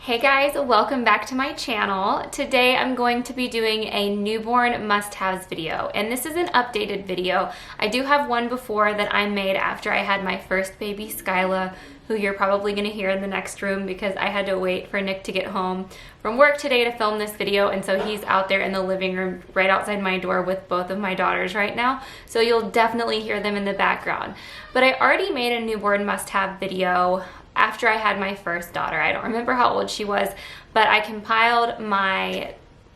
Hey guys, welcome back to my channel. Today I'm going to be doing a newborn must-haves video, and this is an updated video. I do have one before that I made after I had my first baby, Skyla, who you're probably going to hear in the next room because I had to wait for Nick to get home from work today to film this video, and so he's out there in the living room right outside my door with both of my daughters right now, so you'll definitely hear them in the background. But I already made a newborn must-have video after I had my first daughter. I don't remember how old she was, but I compiled my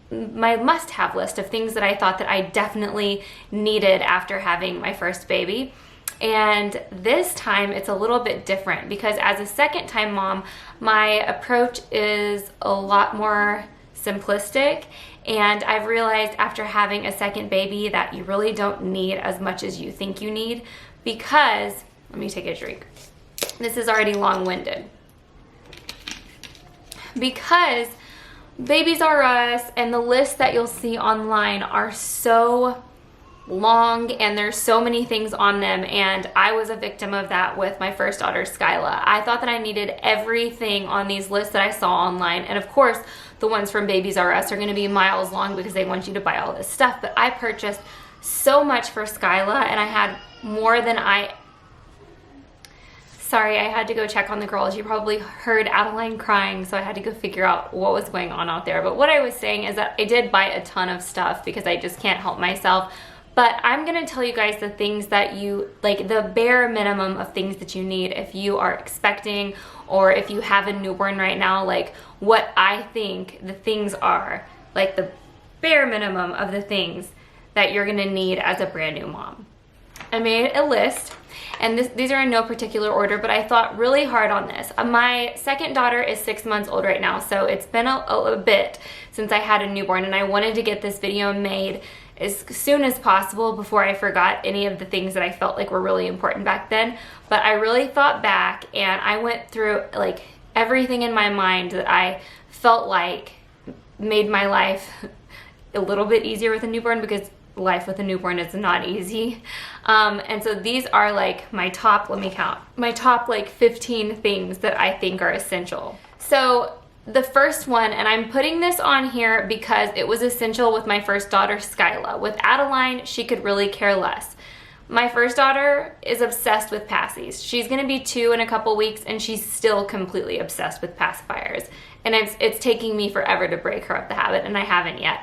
must-have list of things that I thought that I definitely needed after having my first baby. And this time it's a little bit different because as a second-time mom, my approach is a lot more simplistic, and I've realized after having a second baby that you really don't need as much as you think you need because, let me take a drink. This is already long-winded. Because Babies R Us and the lists that you'll see online are so long and there's so many things on them, and I was a victim of that with my first daughter, Skyla. I thought that I needed everything on these lists that I saw online, and of course the ones from Babies R Us are going to be miles long because they want you to buy all this stuff, but I purchased so much for Skyla, and I had more than Sorry, I had to go check on the girls. You probably heard Adeline crying, so I had to go figure out what was going on out there. But what I was saying is that I did buy a ton of stuff because I just can't help myself. But I'm gonna tell you guys the things that you, like the bare minimum of things that you need if you are expecting or if you have a newborn right now, like what I think the things are, like the bare minimum of the things that you're gonna need as a brand new mom. I made a list, and these are in no particular order, but I thought really hard on this. My second daughter is 6 months old right now, so it's been a bit since I had a newborn, and I wanted to get this video made as soon as possible before I forgot any of the things that I felt like were really important back then. But I really thought back, and I went through like everything in my mind that I felt like made my life a little bit easier with a newborn, because life with a newborn is not easy. And so these are like my top, let me count, my top like 15 things that I think are essential. So the first one, and I'm putting this on here because it was essential with my first daughter, Skyla. With Adeline, she could really care less. My first daughter is obsessed with passies. She's gonna be 2 in a couple weeks, and she's still completely obsessed with pacifiers. And it's taking me forever to break her of the habit, and I haven't yet.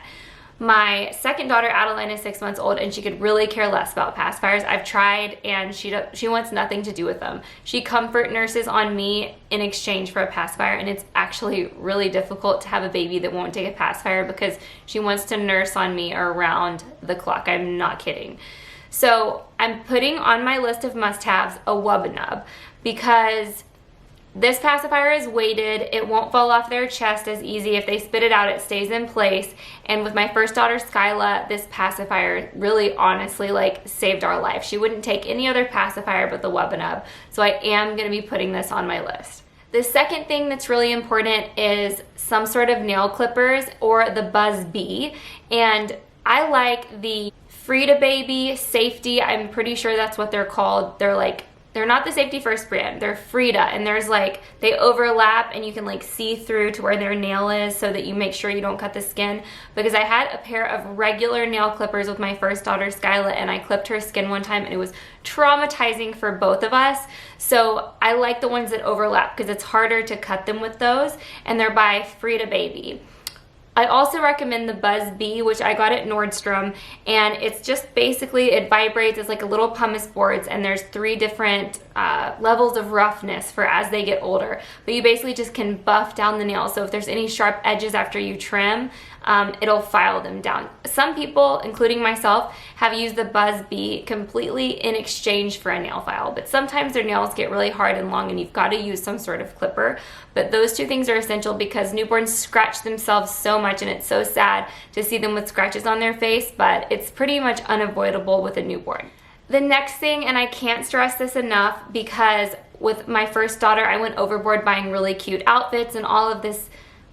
My second daughter, Adeline, is 6 months old, and she could really care less about pacifiers. I've tried, and she wants nothing to do with them. She comfort nurses on me in exchange for a pacifier, and it's actually really difficult to have a baby that won't take a pacifier because she wants to nurse on me around the clock. I'm not kidding. So I'm putting on my list of must-haves a Wubbanub because this pacifier is weighted. It won't fall off their chest as easy. If they spit it out, it stays in place. And with my first daughter, Skyla, this pacifier really honestly like saved our life. She wouldn't take any other pacifier but the Wubbanub. So I am gonna be putting this on my list. The second thing that's really important is some sort of nail clippers or the Buzz Bee. And I like the Frida Baby Safety. I'm pretty sure that's what they're called. They're not the Safety First brand, they're Frida, and there's like, they overlap and you can like see through to where their nail is so that you make sure you don't cut the skin. Because I had a pair of regular nail clippers with my first daughter, Skyla, and I clipped her skin one time and it was traumatizing for both of us. So I like the ones that overlap because it's harder to cut them with those, and they're by Frida Baby. I also recommend the Buzz Bee, which I got at Nordstrom, and it's just basically, it vibrates, it's like a little pumice boards, and there's 3 different levels of roughness for as they get older. But you basically just can buff down the nails, so if there's any sharp edges after you trim, it'll file them down. Some people, including myself, have used the Buzz Bee completely in exchange for a nail file, but sometimes their nails get really hard and long and you've got to use some sort of clipper. But those 2 things are essential because newborns scratch themselves so much, and it's so sad to see them with scratches on their face, but it's pretty much unavoidable with a newborn. The next thing, and I can't stress this enough because with my first daughter, I went overboard buying really cute outfits and all of this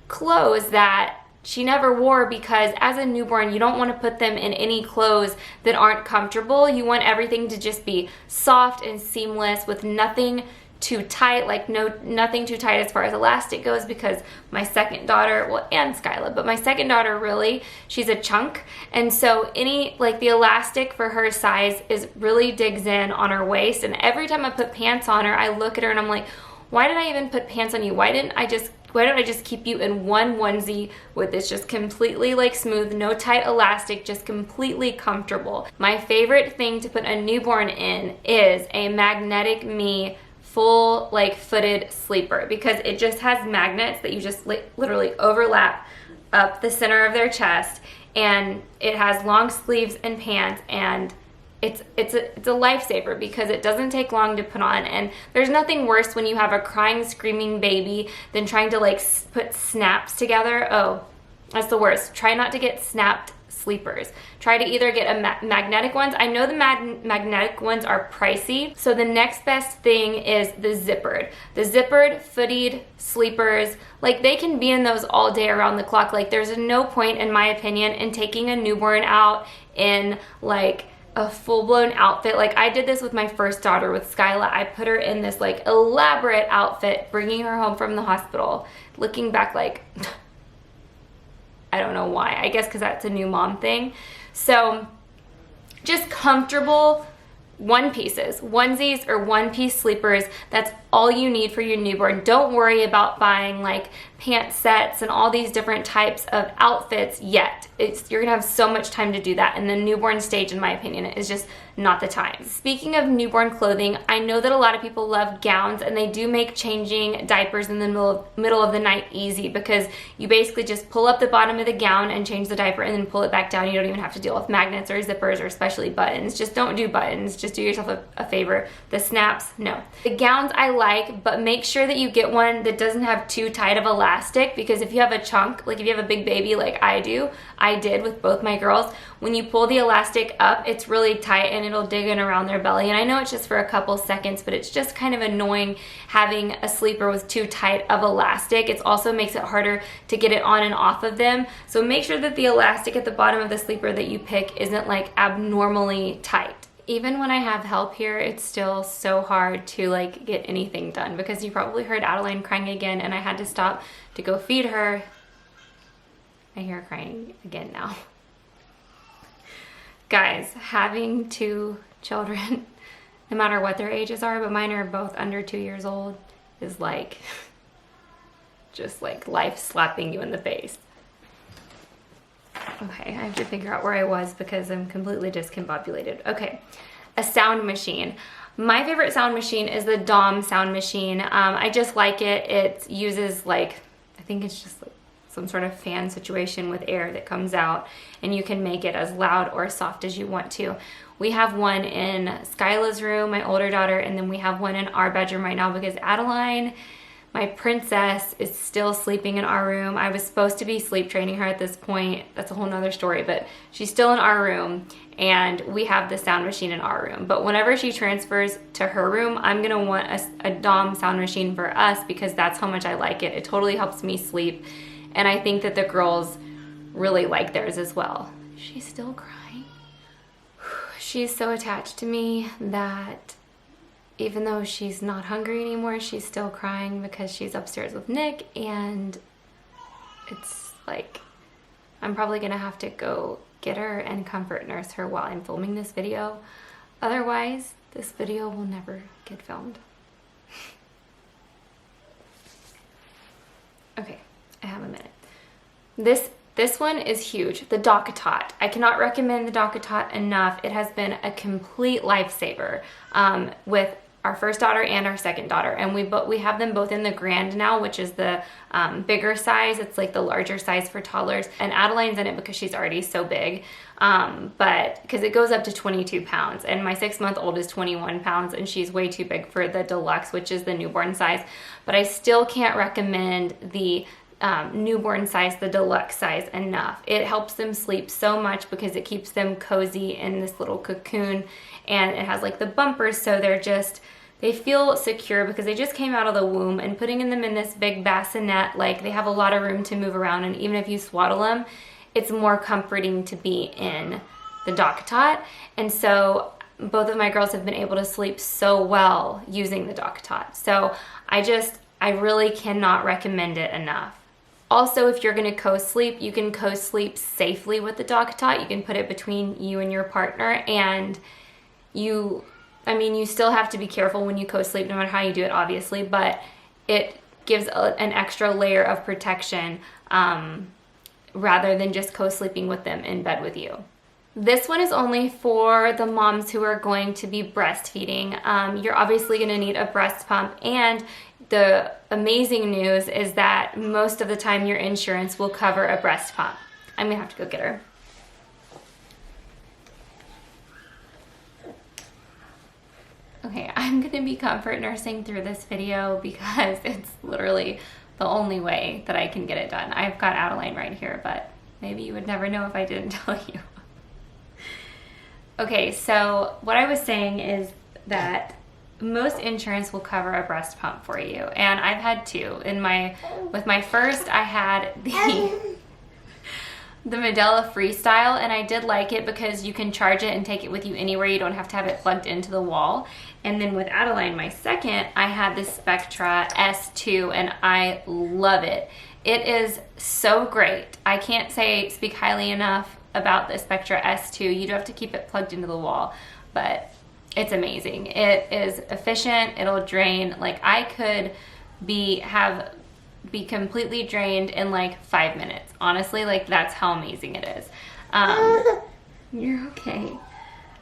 clothes that she never wore, because as a newborn, you don't want to put them in any clothes that aren't comfortable. You want everything to just be soft and seamless with nothing too tight, like nothing too tight as far as elastic goes, because my second daughter, well, and Skyla, but my second daughter really, she's a chunk, and so like the elastic for her size really digs in on her waist, and every time I put pants on her, I look at her and I'm like, why did I even put pants on you? Why don't I just keep you in one onesie with this just completely like smooth, no tight elastic, just completely comfortable. My favorite thing to put a newborn in is a Magnetic Me full like footed sleeper, because it just has magnets that you just literally overlap up the center of their chest, and it has long sleeves and pants, and it's a lifesaver because it doesn't take long to put on. And there's nothing worse when you have a crying, screaming baby than trying to like put snaps together. Oh, that's the worst. Try not to get snapped sleepers. Try to either get a magnetic ones. I know the magnetic ones are pricey, so the next best thing is the zippered. The zippered footed sleepers, like they can be in those all day around the clock. Like there's no point, in my opinion, in taking a newborn out in like a full-blown outfit. Like I did this with my first daughter, with Skyla. I put her in this like elaborate outfit, bringing her home from the hospital. Looking back, like, I don't know why. I guess because that's a new mom thing. So just comfortable one pieces, onesies or one piece sleepers. That's all you need for your newborn. Don't worry about buying like pant sets and all these different types of outfits yet. You're gonna have so much time to do that, and the newborn stage, in my opinion, is just not the time. Speaking of newborn clothing, I know that a lot of people love gowns, and they do make changing diapers in the middle of the night easy, because you basically just pull up the bottom of the gown and change the diaper and then pull it back down. You don't even have to deal with magnets or zippers or especially buttons. Just don't do buttons. Just do yourself a favor. The snaps, no. The gowns I like, but make sure that you get one that doesn't have too tight of elastic, because if you have a chunk, like if you have a big baby like I did with both my girls, when you pull the elastic up, it's really tight and it'll dig in around their belly. And I know it's just for a couple seconds, but it's just kind of annoying having a sleeper with too tight of elastic. It also makes it harder to get it on and off of them. So make sure that the elastic at the bottom of the sleeper that you pick isn't like abnormally tight. Even when I have help here, it's still so hard to like get anything done, because you probably heard Adeline crying again, and I had to stop to go feed her. I hear her crying again now. Guys, having 2 children, no matter what their ages are, but mine are both under 2 years old, is like just like life slapping you in the face. Okay, I have to figure out where I was because I'm completely discombobulated. Okay, a sound machine. My favorite sound machine is the Dom sound machine. I just like it. It uses like, I think it's just like some sort of fan situation with air that comes out, and you can make it as loud or soft as you want to. We have one in Skyla's room, my older daughter, and then we have one in our bedroom right now because Adeline, my princess, is still sleeping in our room. I was supposed to be sleep training her at this point. That's a whole nother story, but she's still in our room, and we have the sound machine in our room. But whenever she transfers to her room, I'm gonna want a Dom sound machine for us, because that's how much I like it. It totally helps me sleep, and I think that the girls really like theirs as well. She's still crying. She's so attached to me that even though she's not hungry anymore, she's still crying because she's upstairs with Nick, and it's like, I'm probably gonna have to go get her and comfort nurse her while I'm filming this video. Otherwise, this video will never get filmed. Okay, I have a minute. This one is huge, the DockATot. I cannot recommend the DockATot enough. It has been a complete lifesaver with our first daughter and our second daughter, and we have them both in the Grand now, which is the bigger size. It's like the larger size for toddlers, and Adeline's in it because she's already so big, but because it goes up to 22 pounds, and my 6-month-old is 21 pounds, and she's way too big for the deluxe, which is the newborn size. But I still can't recommend the newborn size, the deluxe size, enough. It helps them sleep so much because it keeps them cozy in this little cocoon, and it has like the bumpers, so they feel secure because they just came out of the womb, and putting them in this big bassinet, like they have a lot of room to move around, and even if you swaddle them, it's more comforting to be in the DockATot. And so both of my girls have been able to sleep so well using the DockATot. So I really cannot recommend it enough. Also, if you're gonna co-sleep, you can co-sleep safely with the DockATot. You can put it between you and your partner, and you still have to be careful when you co-sleep, no matter how you do it, obviously, but it gives an extra layer of protection rather than just co-sleeping with them in bed with you. This one is only for the moms who are going to be breastfeeding. You're obviously gonna need a breast pump, and the amazing news is that most of the time your insurance will cover a breast pump. I'm gonna have to go get her. Okay, I'm gonna be comfort nursing through this video because it's literally the only way that I can get it done. I've got Adeline right here, but maybe you would never know if I didn't tell you. Okay, so what I was saying is that most insurance will cover a breast pump for you, and I've had two. With my first, I had the Medela Freestyle, and I did like it because you can charge it and take it with you anywhere. You don't have to have it plugged into the wall. And then with Adeline, my second, I had the Spectra S2, and I love it. It is so great. I can't speak highly enough about the Spectra S2. You do have to keep it plugged into the wall, but it's amazing. It is efficient. It'll drain. Like, I could be completely drained in like 5 minutes. Honestly, like, that's how amazing it is. You're okay.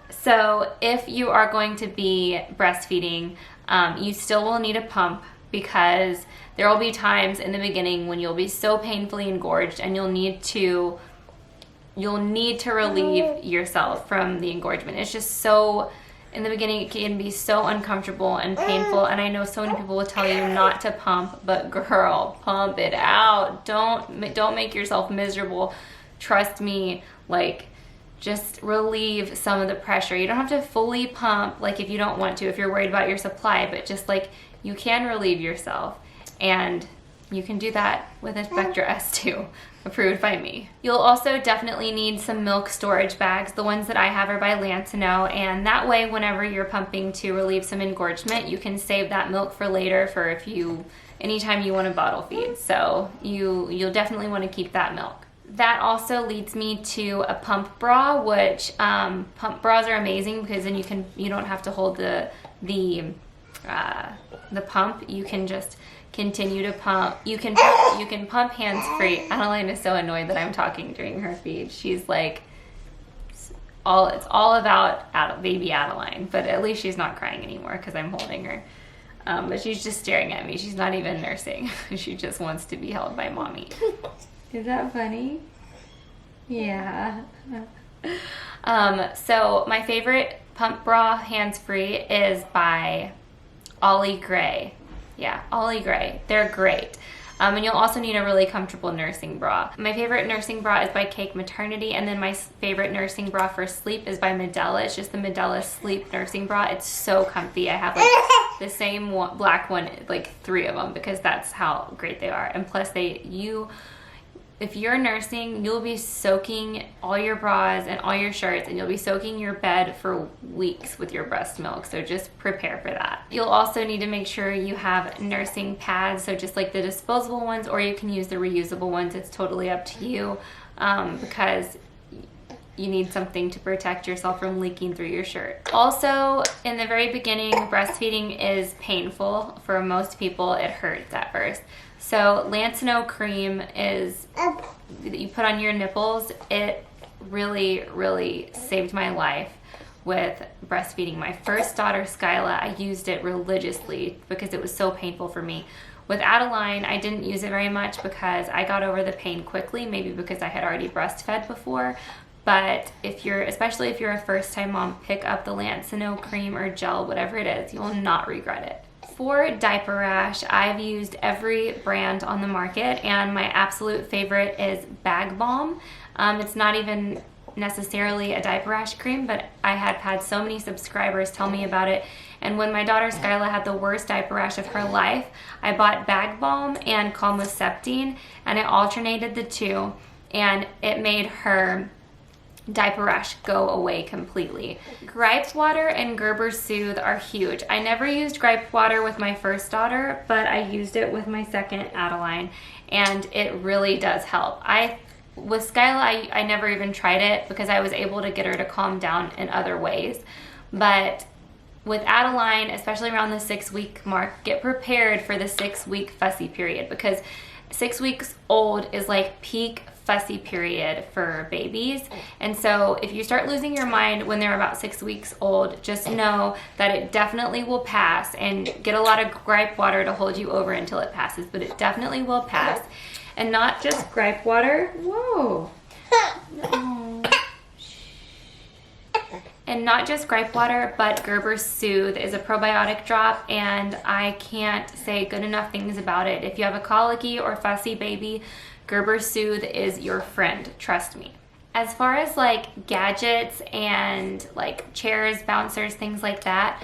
So if you are going to be breastfeeding, you still will need a pump, because there will be times in the beginning when you'll be so painfully engorged, and you'll need to relieve yourself from the engorgement. It's just so, in the beginning, it can be so uncomfortable and painful, and I know so many people will tell you not to pump, but girl, pump it out. Don't make yourself miserable. Trust me, like, just relieve some of the pressure. You don't have to fully pump, like, if you don't want to, if you're worried about your supply, but just, like, you can relieve yourself, and you can do that with a Spectra S2, approved by me. You'll also definitely need some milk storage bags. The ones that I have are by Lancino, and that way, whenever you're pumping to relieve some engorgement, you can save that milk for later, for anytime you want to bottle feed. So you'll definitely want to keep that milk. That also leads me to a pump bra, which pump bras are amazing because then you don't have to hold the pump. You can just continue to pump. You can pump hands free. Adeline is so annoyed that I'm talking during her feed. She's like, it's all about baby Adeline, but at least she's not crying anymore because I'm holding her. But she's just staring at me. She's not even nursing. She just wants to be held by mommy. Is that funny? Yeah. So my favorite pump bra hands-free is by Ollie Gray. Yeah, Ollie Gray. They're great. And you'll also need a really comfortable nursing bra. My favorite nursing bra is by Cake Maternity, and then my favorite nursing bra for sleep is by Medela. It's just the Medela Sleep Nursing Bra. It's so comfy. I have like the same black one, like 3 of them, because that's how great they are. And plus if you're nursing, you'll be soaking all your bras and all your shirts, and you'll be soaking your bed for weeks with your breast milk, so just prepare for that. You'll also need to make sure you have nursing pads, so just like the disposable ones, or you can use the reusable ones. It's totally up to you, because you need something to protect yourself from leaking through your shirt. Also, in the very beginning, breastfeeding is painful. For most people, it hurts at first. So Lancino cream that you put on your nipples. It really, really saved my life with breastfeeding. My first daughter, Skyla, I used it religiously because it was so painful for me. With Adeline, I didn't use it very much because I got over the pain quickly, maybe because I had already breastfed before. But especially if you're a first-time mom, pick up the Lancino cream or gel, whatever it is. You will not regret it. For diaper rash, I've used every brand on the market, and my absolute favorite is Bag Balm. It's not even necessarily a diaper rash cream, but I had had so many subscribers tell me about it. And when my daughter Skyla had the worst diaper rash of her life, I bought Bag Balm and Calmoseptine, and I alternated the two, and it made her diaper rash go away completely. Gripe water and Gerber Soothe are huge. I never used gripe water with my first daughter, but I used it with my second, Adeline, and it really does help. With Skyla, I never even tried it because I was able to get her to calm down in other ways. But with Adeline, especially around the 6-week mark, get prepared for the 6-week fussy period, because 6 weeks old is like peak fussy period for babies. And so if you start losing your mind when they're about 6 weeks old, just know that it definitely will pass, and get a lot of gripe water to hold you over until it passes, but it definitely will pass. And not just gripe water. Whoa. Oh. And not just gripe water, but Gerber Soothe is a probiotic drop, and I can't say good enough things about it. If you have a colicky or fussy baby, Gerber Soothe is your friend, trust me. As far as like gadgets and like chairs, bouncers, things like that,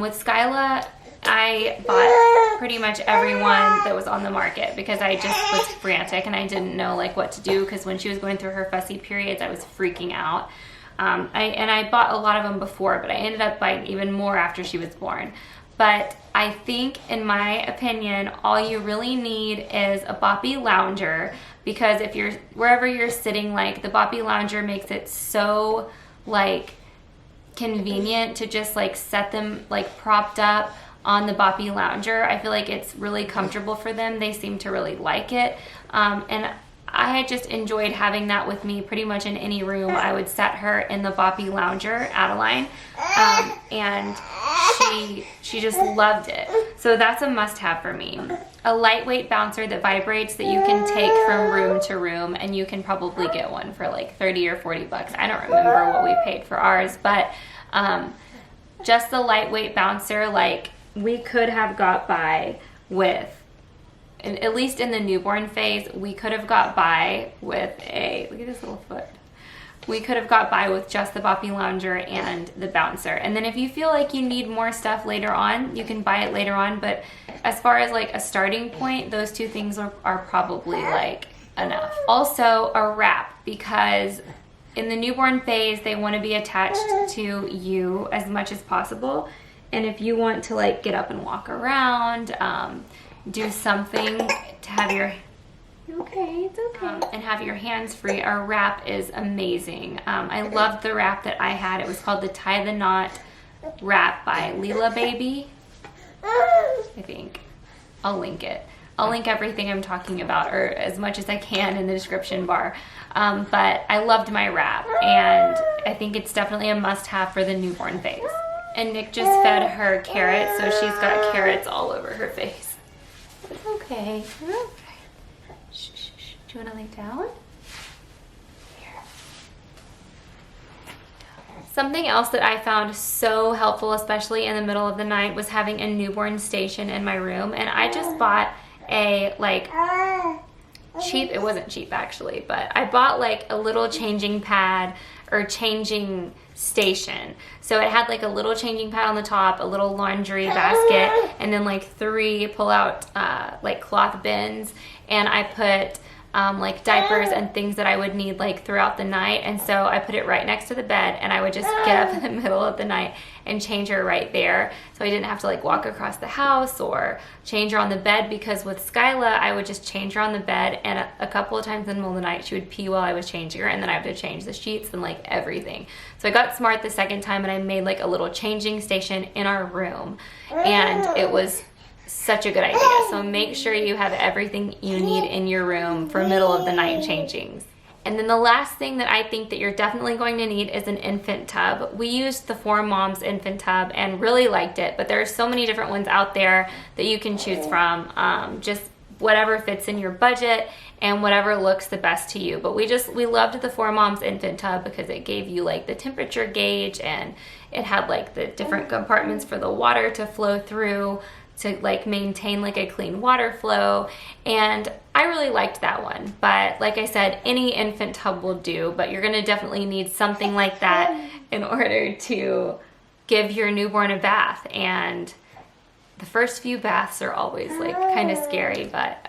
with Skyla, I bought pretty much every one that was on the market because I just was frantic and I didn't know like what to do, because when she was going through her fussy periods, I was freaking out. I bought a lot of them before, but I ended up buying even more after she was born. But I think, in my opinion, all you really need is a boppy lounger, because if you're wherever you're sitting, like the boppy lounger makes it so like convenient to just like set them like propped up on the boppy lounger. I feel like it's really comfortable for them. They seem to really like it. And I had just enjoyed having that with me pretty much in any room. I would set her in the boppy lounger, Adeline, and she just loved it. So that's a must-have for me. A lightweight bouncer that vibrates that you can take from room to room, and you can probably get one for like 30 or 40 bucks. I don't remember what we paid for ours, but just the lightweight bouncer, like we could have got by with, and at least in the newborn phase, we could have got by with a, look at this little foot. We could have got by with just the boppy lounger and the bouncer. And then if you feel like you need more stuff later on, you can buy it later on. But as far as like a starting point, those two things are probably like enough. Also a wrap, because in the newborn phase, they want to be attached to you as much as possible. And if you want to like get up and walk around, do something to have your, okay, it's okay, and have your hands free, our wrap is amazing. I loved the wrap that I had. It was called the Tie the Knot wrap by Leela Baby, I think. I'll link it. I'll link everything I'm talking about, or as much as I can, in the description bar. But I loved my wrap, and I think it's definitely a must-have for the newborn phase. And Nick just fed her carrots, so she's got carrots all over her face. It's okay. You're okay. Shh, shh, shh. Do you want to lay down? Here. Something else that I found so helpful, especially in the middle of the night, was having a newborn station in my room. And I just bought a like cheap, it wasn't cheap actually, but I bought like a little changing pad or changing station. So it had like a little changing pad on the top, a little laundry basket, and then like 3 pull out like cloth bins, and I put like diapers and things that I would need like throughout the night. And so I put it right next to the bed, and I would just get up in the middle of the night and change her right there. So I didn't have to like walk across the house or change her on the bed, because with Skyla, I would just change her on the bed, and a couple of times in the middle of the night, she would pee while I was changing her, and then I have to change the sheets and like everything. So I got smart the second time, and I made like a little changing station in our room, and it was such a good idea. So make sure you have everything you need in your room for middle of the night changings. And then the last thing that I think that you're definitely going to need is an infant tub. We used the 4Moms infant tub and really liked it, but there are so many different ones out there that you can choose from. Just whatever fits in your budget and whatever looks the best to you. But we loved the 4Moms infant tub because it gave you like the temperature gauge, and it had like the different compartments for the water to flow through to like maintain like a clean water flow, and I really liked that one. But like I said, any infant tub will do, but you're gonna definitely need something like that in order to give your newborn a bath. And the first few baths are always like kind of scary, but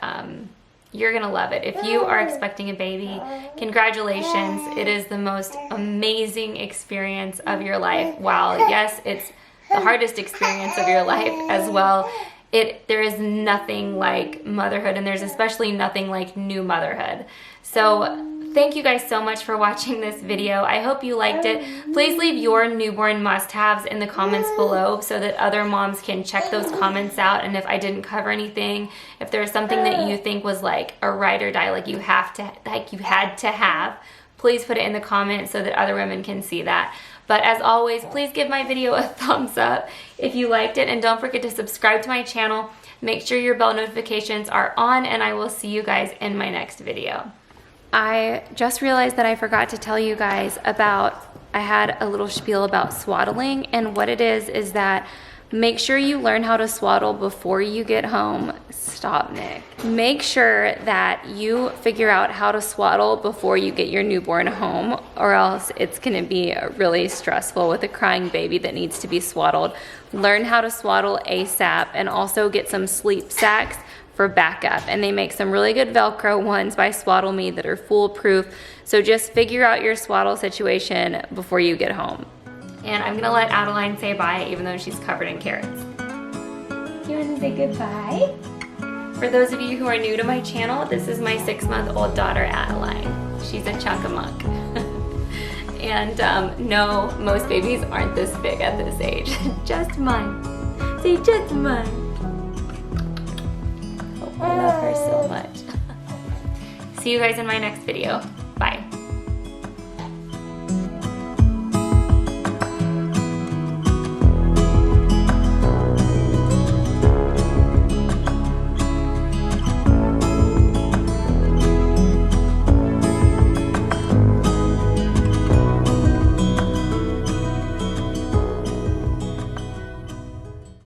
you're gonna love it. If you are expecting a baby, congratulations. It is the most amazing experience of your life. While yes, it's the hardest experience of your life as well, there is nothing like motherhood, and there's especially nothing like new motherhood. So thank you guys so much for watching this video. I hope you liked it. Please leave your newborn must-haves in the comments below so that other moms can check those comments out. And if I didn't cover anything, if there's something that you think was like a ride or die, like you had to have, please put it in the comments so that other women can see that. But as always, please give my video a thumbs up if you liked it, and don't forget to subscribe to my channel. Make sure your bell notifications are on, and I will see you guys in my next video. I just realized that I forgot to tell you guys about, I had a little spiel about swaddling, and what it is that make sure you learn how to swaddle before you get home. Stop, Nick. Make sure that you figure out how to swaddle before you get your newborn home, or else it's gonna be really stressful with a crying baby that needs to be swaddled. Learn how to swaddle ASAP, and also get some sleep sacks for backup. And they make some really good Velcro ones by Swaddle Me that are foolproof. So just figure out your swaddle situation before you get home. And I'm gonna let Adeline say bye, even though she's covered in carrots. You wanna say goodbye? For those of you who are new to my channel, this is my 6-month-old daughter, Adeline. She's a chunk-a-munk. And no, most babies aren't this big at this age. Just mine. Say just mine. Oh, I love her so much. See you guys in my next video.